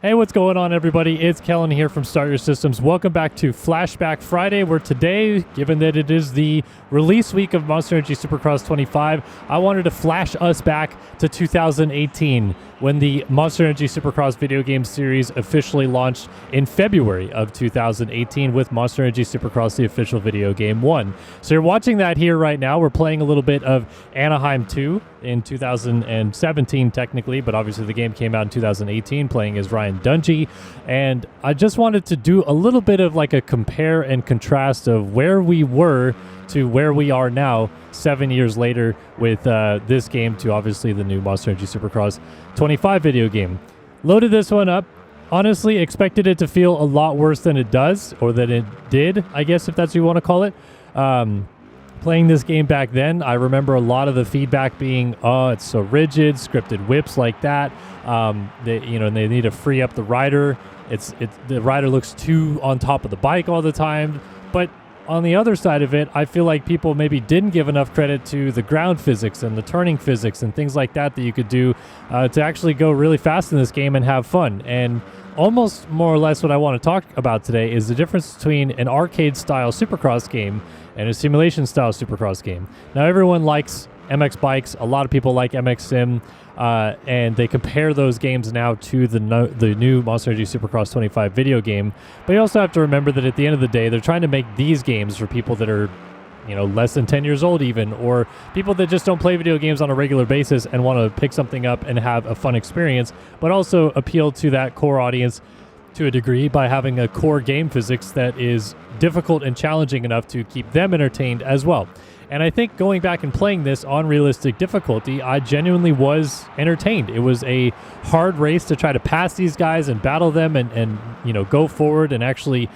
Hey, what's going on, everybody? It's Kellen here from Start Your Systems. Welcome back to Flashback Friday, where today, given that it is the release week of Monster Energy Supercross 25, I wanted to flash us back to 2018 when the Monster Energy Supercross video game series officially launched in February of 2018 with Monster Energy Supercross, the official video game 1. So you're watching that here right now. We're playing a little bit of Anaheim 2 in 2017 technically, but obviously the game came out in 2018, playing as Ryan Dungey. And I just wanted to do a little bit of like a compare and contrast of where we were to where we are now 7 years later with this game to obviously the new Monster Energy Supercross 25 video game. Loaded this one up. Honestly, expected it to feel a lot worse than it does, or than it did, I guess, if that's what you want to call it. Playing this game back then, I remember a lot of the feedback being, oh, it's so rigid, scripted whips like that. They need to free up the rider. The rider looks too on top of the bike all the time. But on the other side of it, I feel like people maybe didn't give enough credit to the ground physics and the turning physics and things like that you could do to actually go really fast in this game and have fun. And almost more or less what I want to talk about today is the difference between an arcade-style Supercross game and a simulation-style Supercross game. Now, everyone likes MX bikes. A lot of people like MX Sim, and they compare those games now to the new Monster Energy Supercross 25 video game. But you also have to remember that at the end of the day, they're trying to make these games for people that are, less than 10 years old even, or people that just don't play video games on a regular basis and want to pick something up and have a fun experience, but also appeal to that core audience to a degree by having a core game physics that is difficult and challenging enough to keep them entertained as well. And I think going back and playing this on realistic difficulty, I genuinely was entertained. It was a hard race to try to pass these guys and battle them and go forward and actually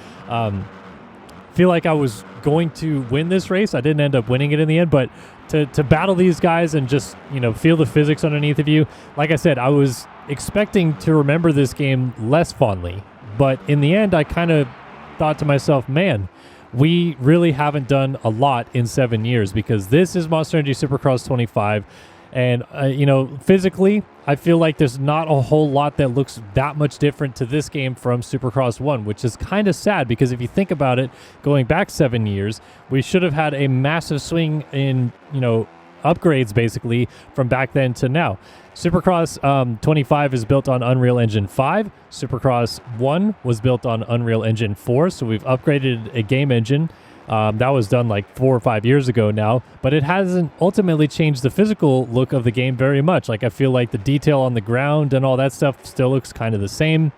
feel like I was going to win this race. I didn't end up winning it in the end, but to battle these guys and just, feel the physics underneath of you. Like I said, I was expecting to remember this game less fondly, but in the end, I kind of thought to myself, man, we really haven't done a lot in 7 years, because this is Monster Energy Supercross 25. And, physically, I feel like there's not a whole lot that looks that much different to this game from Supercross 1, which is kind of sad, because if you think about it, going back 7 years, we should have had a massive swing in, upgrades basically from back then to now. Supercross 25 is built on Unreal Engine 5. Supercross 1 was built on Unreal Engine 4, so we've upgraded a game engine. That was done like 4 or 5 years ago now, but it hasn't ultimately changed the physical look of the game very much. Like, I feel like the detail on the ground and all that stuff still looks kind of the same.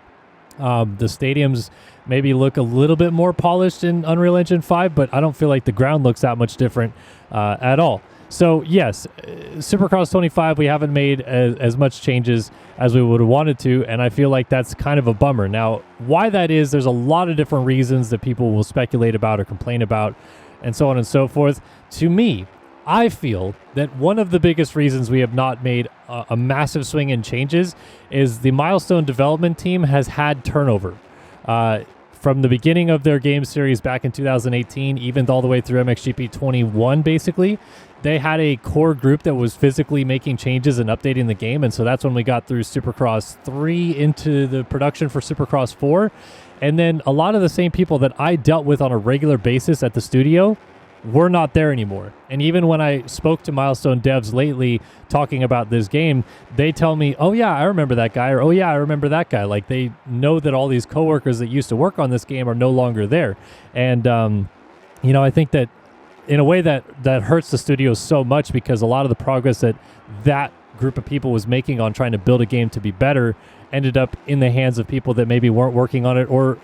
The stadiums maybe look a little bit more polished in Unreal Engine 5, but I don't feel like the ground looks that much different at all. So yes, Supercross 25, we haven't made as much changes as we would have wanted to, and I feel like that's kind of a bummer. Now, why that is, there's a lot of different reasons that people will speculate about or complain about, and so on and so forth. To me, I feel that one of the biggest reasons we have not made a massive swing in changes is the Milestone development team has had turnover. From the beginning of their game series back in 2018, even all the way through MXGP 21, basically, they had a core group that was physically making changes and updating the game. And so that's when we got through Supercross 3 into the production for Supercross 4. And then a lot of the same people that I dealt with on a regular basis at the studio were not there anymore. And even when I spoke to Milestone devs lately talking about this game, they tell me, oh yeah, I remember that guy, or oh yeah, I remember that guy. Like, they know that all these coworkers that used to work on this game are no longer there. And, I think that in a way that hurts the studio so much, because a lot of the progress that group of people was making on trying to build a game to be better ended up in the hands of people that maybe weren't working on it, or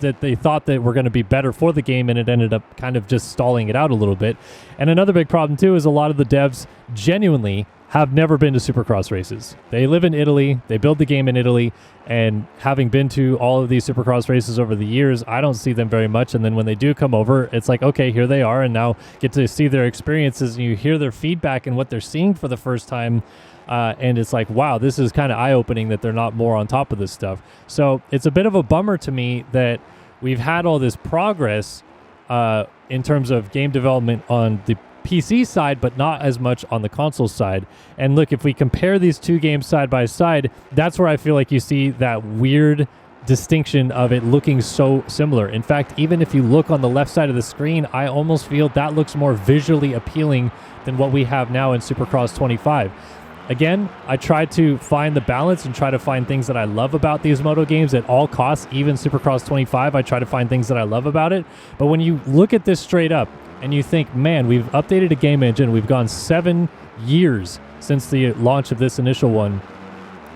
that they thought that were going to be better for the game, and it ended up kind of just stalling it out a little bit. And another big problem too is a lot of the devs genuinely have never been to Supercross races. They live in Italy, they build the game in Italy, and having been to all of these Supercross races over the years, I don't see them very much. And then when they do come over, it's like, okay, here they are, and now get to see their experiences, and you hear their feedback and what they're seeing for the first time. And it's like, wow, this is kind of eye-opening that they're not more on top of this stuff. So it's a bit of a bummer to me that we've had all this progress in terms of game development on the PC side, but not as much on the console side. And look, if we compare these two games side by side, that's where I feel like you see that weird distinction of it looking so similar. In fact, even if you look on the left side of the screen, I almost feel that looks more visually appealing than what we have now in Supercross 25. Again, I try to find the balance and try to find things that I love about these moto games at all costs. Even Supercross 25, I try to find things that I love about it. But when you look at this straight up and you think, man, we've updated a game engine, we've gone 7 years since the launch of this initial one,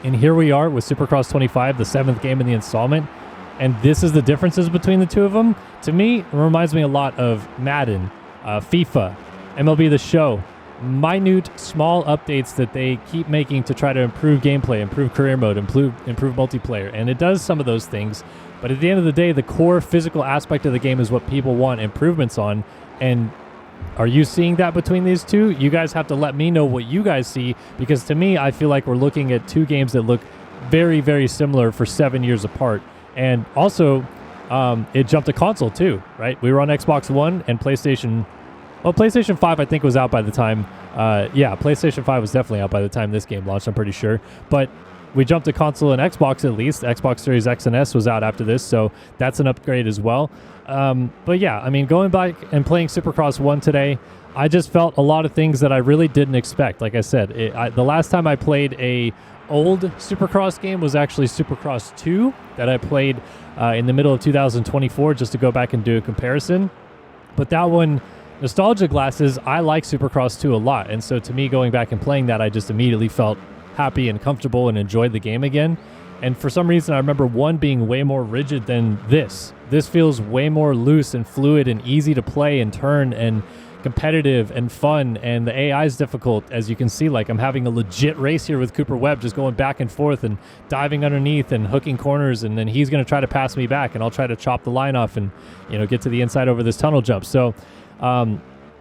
and here we are with Supercross 25, the 7th game in the installment, and this is the differences between the two of them. To me, it reminds me a lot of Madden, FIFA, MLB The Show. Minute, small updates that they keep making to try to improve gameplay, improve career mode, improve multiplayer. And it does some of those things, but at the end of the day, the core physical aspect of the game is what people want improvements on. And are you seeing that between these two? You guys have to let me know what you guys see, because to me, I feel like we're looking at two games that look very, very similar for 7 years apart. And also, it jumped to console too, right? We were on Xbox One and PlayStation. Well, PlayStation 5, I think, was out by the time. PlayStation 5 was definitely out by the time this game launched, I'm pretty sure. But we jumped to console and Xbox at least. Xbox Series X and S was out after this, so that's an upgrade as well. But yeah, I mean, going back and playing Supercross 1 today, I just felt a lot of things that I really didn't expect. Like I said, the last time I played a old Supercross game was actually Supercross 2 that I played in the middle of 2024, just to go back and do a comparison. But that one, nostalgia glasses, I like Supercross 2 a lot. And so to me, going back and playing that, I just immediately felt happy and comfortable and enjoyed the game again. And for some reason, I remember 1 being way more rigid than this. This feels way more loose and fluid and easy to play and turn and competitive and fun. And the AI is difficult, as you can see. Like, I'm having a legit race here with Cooper Webb, just going back and forth and diving underneath and hooking corners. And then he's going to try to pass me back, and I'll try to chop the line off and, get to the inside over this tunnel jump. So,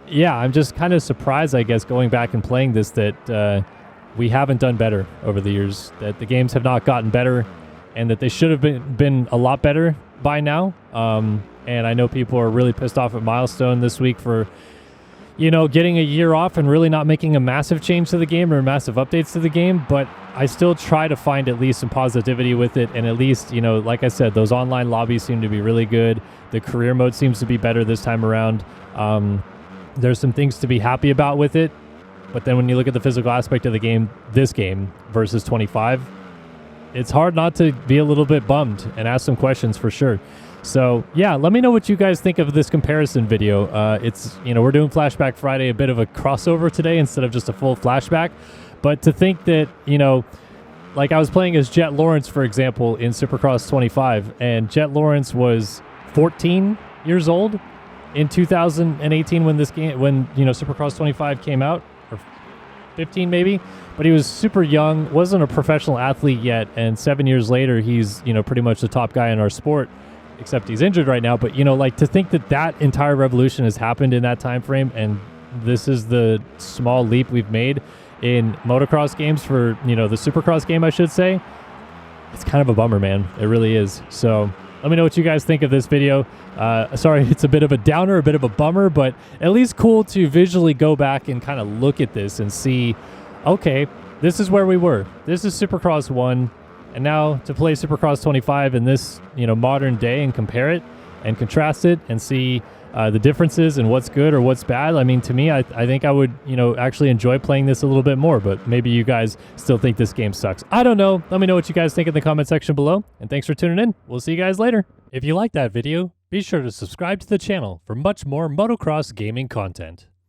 yeah, I'm just kind of surprised, I guess, going back and playing this, that we haven't done better over the years, that the games have not gotten better, and that they should have been a lot better by now. And I know people are really pissed off at Milestone this week for, getting a year off and really not making a massive change to the game or massive updates to the game. But I still try to find at least some positivity with it. And at least, like I said, those online lobbies seem to be really good. The career mode seems to be better this time around. There's some things to be happy about with it. But then when you look at the physical aspect of the game, this game versus 25, it's hard not to be a little bit bummed and ask some questions for sure. So yeah, let me know what you guys think of this comparison video. It's, we're doing Flashback Friday, a bit of a crossover today instead of just a full flashback. But to think that, like I was playing as Jet Lawrence, for example, in Supercross 25, and Jet Lawrence was 14 years old in 2018 when Supercross 25 came out. 15 maybe, but he was super young, wasn't a professional athlete yet, and 7 years later he's pretty much the top guy in our sport, except he's injured right now. But like, to think that entire revolution has happened in that time frame, and this is the small leap we've made in motocross games for the Supercross game, I should say, it's kind of a bummer, man. It really is. So let me know what you guys think of this video. Sorry, it's a bit of a downer, a bit of a bummer, but at least cool to visually go back and kind of look at this and see, okay, this is where we were. This is Supercross 1, and now to play Supercross 25 in this, modern day and compare it and contrast it and see the differences and what's good or what's bad. I mean, to me, I think I would, actually enjoy playing this a little bit more, but maybe you guys still think this game sucks. I don't know. Let me know what you guys think in the comment section below, and thanks for tuning in. We'll see you guys later. If you liked that video, be sure to subscribe to the channel for much more motocross gaming content.